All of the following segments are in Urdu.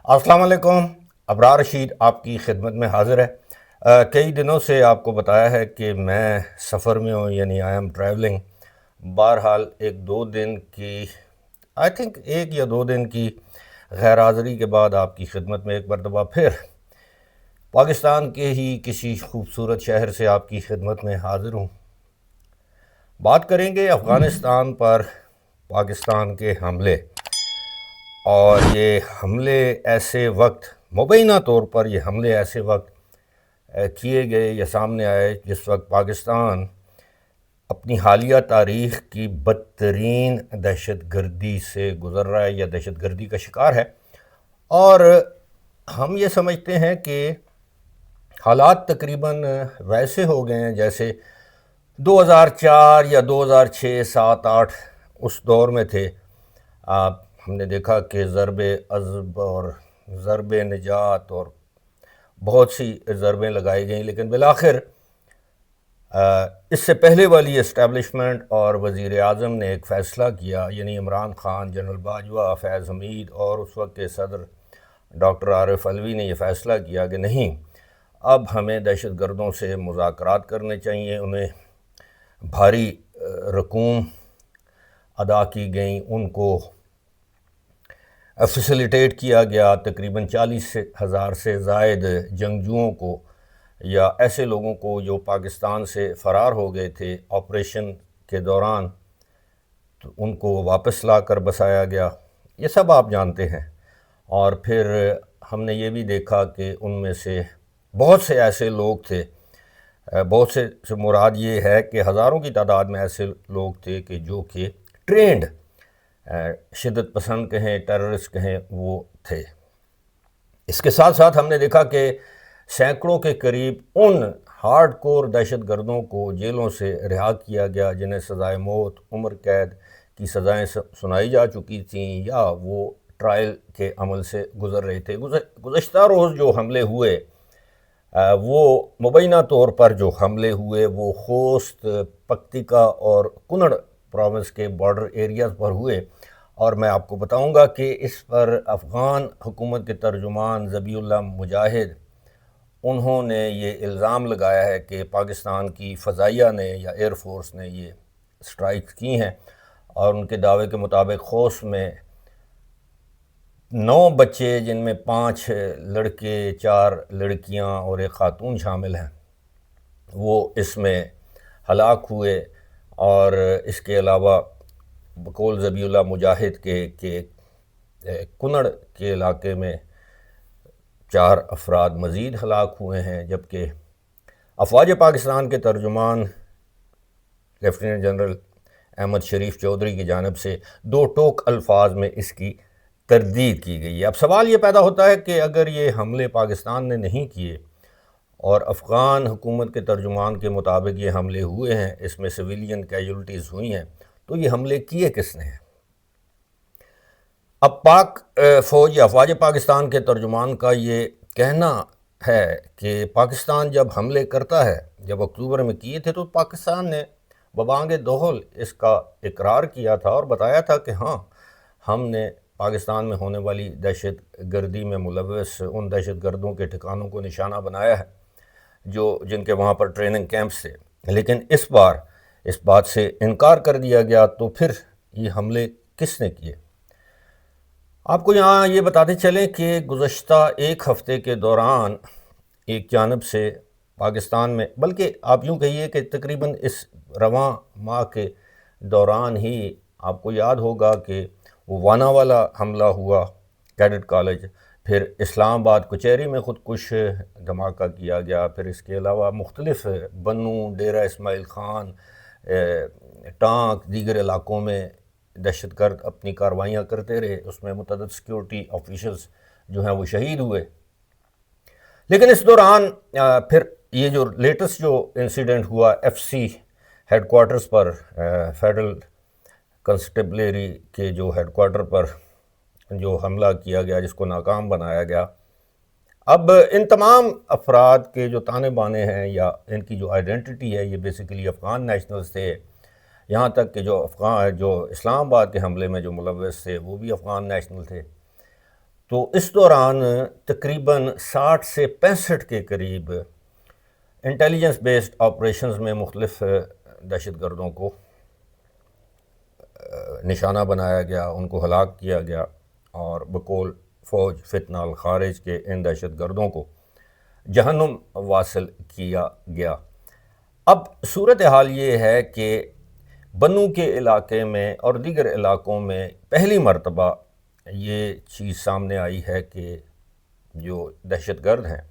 السلام علیکم. ابرار رشید آپ کی خدمت میں حاضر ہے. کئی دنوں سے آپ کو بتایا ہے کہ میں سفر میں ہوں، یعنی آئی ایم ٹریولنگ. بہرحال ایک دو دن کی آئی تھنک ایک یا دو دن کی غیر حاضری کے بعد آپ کی خدمت میں ایک مرتبہ پھر پاکستان کے ہی کسی خوبصورت شہر سے آپ کی خدمت میں حاضر ہوں. بات کریں گے افغانستان پر پاکستان کے حملے، اور یہ حملے ایسے وقت مبینہ طور پر یہ حملے ایسے وقت کیے گئے یا سامنے آئے جس وقت پاکستان اپنی حالیہ تاریخ کی بدترین دہشت گردی سے گزر رہا ہے یا دہشت گردی کا شکار ہے. اور ہم یہ سمجھتے ہیں کہ حالات تقریباً ویسے ہو گئے ہیں جیسے 2004 یا 2006 7 8 اس دور میں تھے. ہم نے دیکھا کہ ضرب عضب اور ضرب نجات اور بہت سی ضربیں لگائی گئیں، لیکن بالآخر اس سے پہلے والی اسٹیبلشمنٹ اور وزیر اعظم نے ایک فیصلہ کیا، یعنی عمران خان، جنرل باجوہ، فیض حمید اور اس وقت کے صدر ڈاکٹر عارف علوی نے یہ فیصلہ کیا کہ نہیں، اب ہمیں دہشت گردوں سے مذاکرات کرنے چاہیے. انہیں بھاری رقوم ادا کی گئیں، ان کو فیسیلیٹیٹ کیا گیا. تقریباً 40,000 سے زائد جنگجوؤں کو یا ایسے لوگوں کو جو پاکستان سے فرار ہو گئے تھے آپریشن کے دوران، تو ان کو واپس لا کر بسایا گیا. یہ سب آپ جانتے ہیں. اور پھر ہم نے یہ بھی دیکھا کہ ان میں سے بہت سے ایسے لوگ تھے، بہت سے مراد یہ ہے کہ ہزاروں کی تعداد میں ایسے لوگ تھے کہ جو کہ ٹرینڈ شدت پسند کہیں، ٹیررسٹ کہیں، وہ تھے. اس کے ساتھ ساتھ ہم نے دیکھا کہ سینکڑوں کے قریب ان ہارڈ کور دہشت گردوں کو جیلوں سے رہا کیا گیا جنہیں سزائے موت، عمر قید کی سزائیں سنائی جا چکی تھیں یا وہ ٹرائل کے عمل سے گزر رہے تھے. گزشتہ روز جو حملے ہوئے، وہ مبینہ طور پر جو حملے ہوئے وہ خوست، پکتیکا اور کنڑ پروونس کے بارڈر ایریاز پر ہوئے. اور میں آپ کو بتاؤں گا کہ اس پر افغان حکومت کے ترجمان ذبیح اللہ مجاہد، انہوں نے یہ الزام لگایا ہے کہ پاکستان کی فضائیہ نے یا ایئر فورس نے یہ سٹرائک کی ہیں. اور ان کے دعوے کے مطابق خوست میں 9 بچے، جن میں 5 لڑکے، 4 لڑکیاں اور ایک خاتون شامل ہیں، وہ اس میں ہلاک ہوئے. اور اس کے علاوہ بقول ذبیح اللہ مجاہد کے کنڑ کے علاقے میں 4 افراد مزید ہلاک ہوئے ہیں، جبکہ افواج پاکستان کے ترجمان لیفٹیننٹ جنرل احمد شریف چودھری کی جانب سے 2 ٹوک الفاظ میں اس کی تردید کی گئی ہے. اب سوال یہ پیدا ہوتا ہے کہ اگر یہ حملے پاکستان نے نہیں کیے اور افغان حکومت کے ترجمان کے مطابق یہ حملے ہوئے ہیں، اس میں سویلین کیجولٹیز ہوئی ہیں، تو یہ حملے کیے کس نے ہیں؟ اب پاک فوج یا افواج پاکستان کے ترجمان کا یہ کہنا ہے کہ پاکستان جب حملے کرتا ہے، جب اکتوبر میں کیے تھے تو پاکستان نے ببانگ دہل اس کا اقرار کیا تھا اور بتایا تھا کہ ہاں، ہم نے پاکستان میں ہونے والی دہشت گردی میں ملوث ان دہشت گردوں کے ٹھکانوں کو نشانہ بنایا ہے جن کے وہاں پر ٹریننگ کیمپس تھے. لیکن اس بار اس بات سے انکار کر دیا گیا. تو پھر یہ حملے کس نے کیے؟ آپ کو یہاں یہ بتاتے چلیں کہ گزشتہ ایک ہفتے کے دوران ایک جانب سے پاکستان میں، بلکہ آپ یوں کہیے کہ تقریباً اس رواں ماہ کے دوران ہی آپ کو یاد ہوگا کہ وانا والا حملہ ہوا، کیڈٹ کالج، پھر اسلام آباد کچہری میں خودکش دھماکہ کیا گیا، پھر اس کے علاوہ مختلف بنو، ڈیرہ اسماعیل خان، ٹانک، دیگر علاقوں میں دہشت گرد اپنی کاروائیاں کرتے رہے. اس میں متعدد سیکیورٹی آفیشلز جو ہیں وہ شہید ہوئے. لیکن اس دوران پھر یہ جو لیٹسٹ جو انسیڈنٹ ہوا ایف سی ہیڈ کوارٹرز پر، فیڈرل کنسٹیبلری کے جو ہیڈ کوارٹر پر جو حملہ کیا گیا جس کو ناکام بنایا گیا، اب ان تمام افراد کے جو تانے بانے ہیں یا ان کی جو آئیڈینٹی ہے، یہ بیسیکلی افغان نیشنلز تھے. یہاں تک کہ جو اسلام آباد کے حملے میں جو ملوث تھے وہ بھی افغان نیشنل تھے. تو اس دوران تقریباً 60 سے 65 کے قریب انٹیلیجنس بیسڈ آپریشنز میں مختلف دہشت گردوں کو نشانہ بنایا گیا، ان کو ہلاک کیا گیا، اور بقول فوج فتنہ الخارج کے ان دہشت گردوں کو جہنم واصل کیا گیا۔ اب صورتحال یہ ہے کہ بنو کے علاقے میں اور دیگر علاقوں میں پہلی مرتبہ یہ چیز سامنے آئی ہے کہ جو دہشت گرد ہیں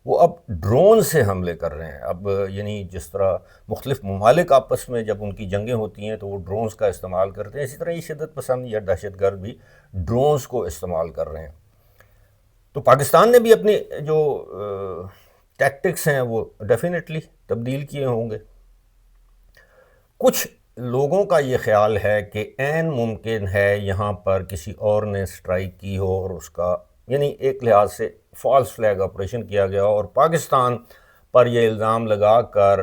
وہ اب ڈرون سے حملے کر رہے ہیں۔ اب یعنی جس طرح مختلف ممالک آپس میں جب ان کی جنگیں ہوتی ہیں تو وہ ڈرونز کا استعمال کرتے ہیں، اسی طرح یہ شدت پسند یا دہشت گرد بھی ڈرونز کو استعمال کر رہے ہیں۔ تو پاکستان نے بھی اپنی جو ٹیکٹکس ہیں وہ ڈیفینیٹلی تبدیل کیے ہوں گے۔ کچھ لوگوں کا یہ خیال ہے کہ عین ممکن ہے یہاں پر کسی اور نے سٹرائک کی ہو اور اس کا یعنی ایک لحاظ سے فالس فلیگ آپریشن کیا گیا اور پاکستان پر یہ الزام لگا کر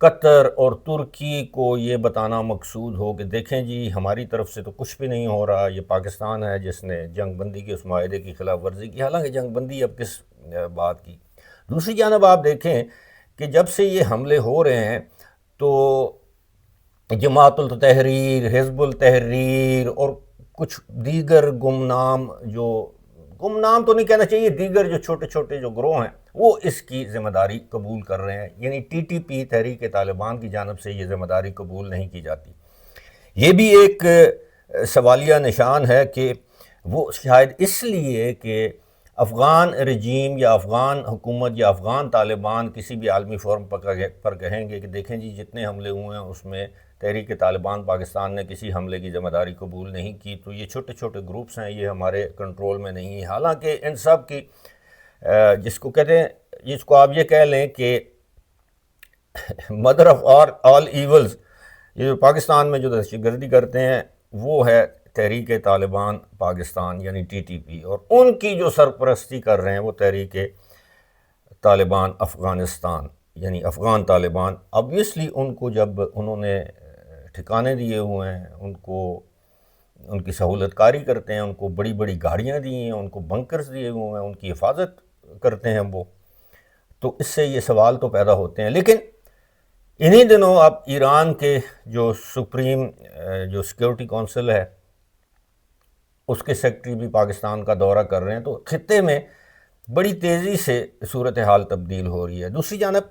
قطر اور ترکی کو یہ بتانا مقصود ہو کہ دیکھیں جی ہماری طرف سے تو کچھ بھی نہیں ہو رہا، یہ پاکستان ہے جس نے جنگ بندی کے اس معاہدے کی خلاف ورزی کی، حالانکہ جنگ بندی اب کس بات کی۔ دوسری جانب آپ دیکھیں کہ جب سے یہ حملے ہو رہے ہیں تو جماعت التحریر، حزب التحریر اور کچھ دیگر گمنام تو نہیں کہنا چاہیے، دیگر جو چھوٹے چھوٹے جو گروہ ہیں وہ اس کی ذمہ داری قبول کر رہے ہیں، یعنی ٹی ٹی پی تحریک طالبان کی جانب سے یہ ذمہ داری قبول نہیں کی جاتی۔ یہ بھی ایک سوالیہ نشان ہے کہ وہ شاید اس لیے کہ افغان رجیم یا افغان حکومت یا افغان طالبان کسی بھی عالمی فورم پر کہیں گے کہ دیکھیں جی جتنے حملے ہوئے ہیں اس میں تحریک طالبان پاکستان نے کسی حملے کی ذمہ داری قبول نہیں کی، تو یہ چھوٹے چھوٹے گروپس ہیں، یہ ہمارے کنٹرول میں نہیں ہیں۔ حالانکہ ان سب کی جس کو کہتے ہیں، جس کو آپ یہ کہہ لیں کہ مدر آف آل ایولز، یہ جو پاکستان میں جو دہشت گردی کرتے ہیں وہ ہے تحریک طالبان پاکستان یعنی ٹی ٹی پی، اور ان کی جو سرپرستی کر رہے ہیں وہ تحریک طالبان افغانستان یعنی افغان طالبان۔ obviously ان کو جب انہوں نے ٹھکانے دیے ہوئے ہیں، ان کی سہولت کاری کرتے ہیں، ان کو بڑی بڑی گاڑیاں دی ہیں، ان کو بنکرز دیے ہوئے ہیں، ان کی حفاظت کرتے ہیں وہ، تو اس سے یہ سوال تو پیدا ہوتے ہیں۔ لیکن انہی دنوں اب ایران کے جو سپریم جو سیکیورٹی کونسل ہے اس کے سیکرٹری بھی پاکستان کا دورہ کر رہے ہیں، تو خطے میں بڑی تیزی سے صورتحال تبدیل ہو رہی ہے۔ دوسری جانب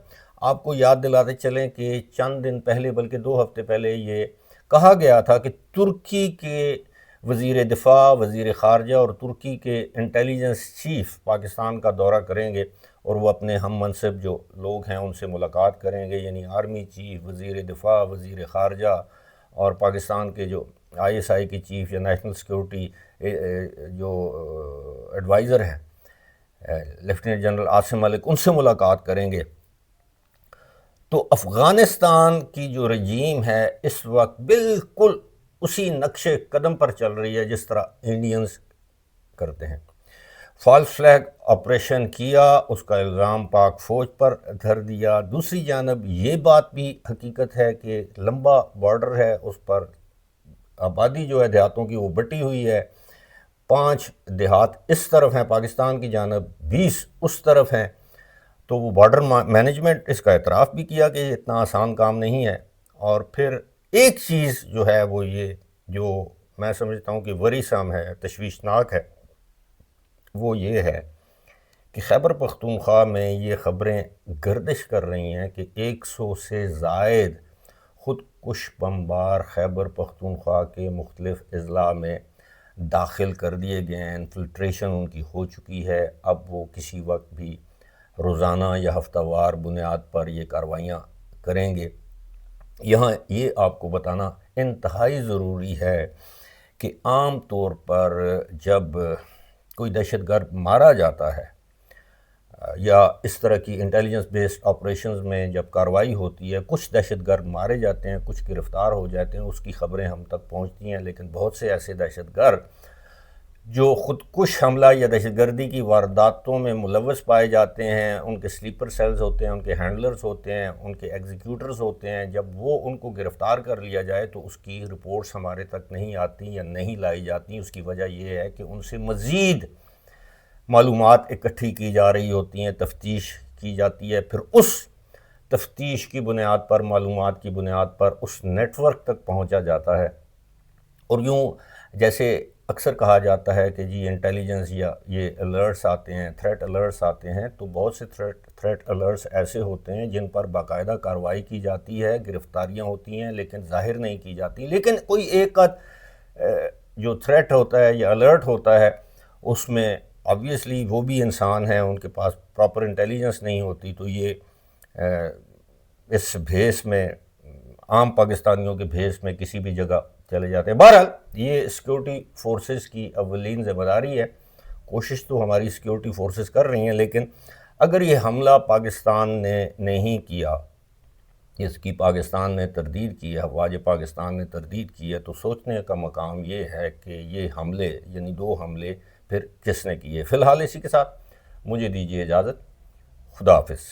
آپ کو یاد دلاتے چلیں کہ چند دن پہلے بلکہ 2 ہفتے پہلے یہ کہا گیا تھا کہ ترکی کے وزیر دفاع، وزیر خارجہ اور ترکی کے انٹیلیجنس چیف پاکستان کا دورہ کریں گے اور وہ اپنے ہم منصب جو لوگ ہیں ان سے ملاقات کریں گے، یعنی آرمی چیف، وزیر دفاع، وزیر خارجہ اور پاکستان کے جو آئی ایس آئی کے چیف یا نیشنل سیکیورٹی جو ایڈوائزر ہیں لیفٹیننٹ جنرل عاصم ملک، ان سے ملاقات کریں گے۔ تو افغانستان کی جو رجیم ہے اس وقت بالکل اسی نقش قدم پر چل رہی ہے جس طرح انڈینز کرتے ہیں۔ فالس فلیگ آپریشن کیا، اس کا الزام پاک فوج پر دھر دیا۔ دوسری جانب یہ بات بھی حقیقت ہے کہ لمبا بارڈر ہے، اس پر آبادی جو ہے دیہاتوں کی وہ بٹی ہوئی ہے، 5 دیہات اس طرف ہیں پاکستان کی جانب، 20 اس طرف ہیں، تو وہ بارڈر مینجمنٹ اس کا اعتراف بھی کیا کہ یہ اتنا آسان کام نہیں ہے۔ اور پھر ایک چیز جو ہے وہ یہ جو میں سمجھتا ہوں کہ ورثم ہے، تشویشناک ہے، وہ یہ ہے کہ خیبر پختونخوا میں یہ خبریں گردش کر رہی ہیں کہ 100 سے زائد خود کش بمبار خیبر پختونخوا کے مختلف اضلاع میں داخل کر دیے گئے ہیں، انفلٹریشن ان کی ہو چکی ہے۔ اب وہ کسی وقت بھی روزانہ یا ہفتہ وار بنیاد پر یہ کارروائیاں کریں گے۔ یہاں یہ آپ کو بتانا انتہائی ضروری ہے کہ عام طور پر جب کوئی دہشت گرد مارا جاتا ہے یا اس طرح کی انٹیلیجنس بیسڈ آپریشنز میں جب کارروائی ہوتی ہے، کچھ دہشت گرد مارے جاتے ہیں، کچھ گرفتار ہو جاتے ہیں، اس کی خبریں ہم تک پہنچتی ہیں، لیکن بہت سے ایسے دہشت گرد جو خود کش حملہ یا دہشت گردی کی وارداتوں میں ملوث پائے جاتے ہیں، ان کے سلیپر سیلز ہوتے ہیں، ان کے ہینڈلرز ہوتے ہیں، ان کے ایگزیکیوٹرز ہوتے ہیں، جب وہ ان کو گرفتار کر لیا جائے تو اس کی رپورٹس ہمارے تک نہیں آتی یا نہیں لائی جاتی۔ اس کی وجہ یہ ہے کہ ان سے مزید معلومات اکٹھی کی جا رہی ہوتی ہیں، تفتیش کی جاتی ہے، پھر اس تفتیش کی بنیاد پر، معلومات کی بنیاد پر اس نیٹ ورک تک پہنچا جاتا ہے۔ اور یوں جیسے اکثر کہا جاتا ہے کہ جی انٹیلیجنس یا یہ الرٹس آتے ہیں، تھریٹ الرٹس آتے ہیں، تو بہت سے تھریٹ الرٹس ایسے ہوتے ہیں جن پر باقاعدہ کارروائی کی جاتی ہے، گرفتاریاں ہوتی ہیں، لیکن ظاہر نہیں کی جاتی۔ لیکن کوئی ایک جو تھریٹ ہوتا ہے یا الرٹ ہوتا ہے، اس میں آبویسلی وہ بھی انسان ہیں، ان کے پاس پراپر انٹیلیجنس نہیں ہوتی، تو یہ اس بھیس میں، عام پاکستانیوں کے بھیس میں کسی بھی جگہ چلے جاتے ہیں۔ بہرحال یہ سیکیورٹی فورسز کی اولین ذمہ داری ہے، کوشش تو ہماری سیکیورٹی فورسز کر رہی ہیں، لیکن اگر یہ حملہ پاکستان نے نہیں کیا، اس کی پاکستان نے تردید کی ہے، افواج پاکستان نے تردید کی ہے، تو سوچنے کا مقام یہ ہے کہ یہ حملے، یعنی 2 حملے پھر کس نے کیے۔ فی الحال اسی کے ساتھ مجھے دیجیے اجازت، خدا حافظ۔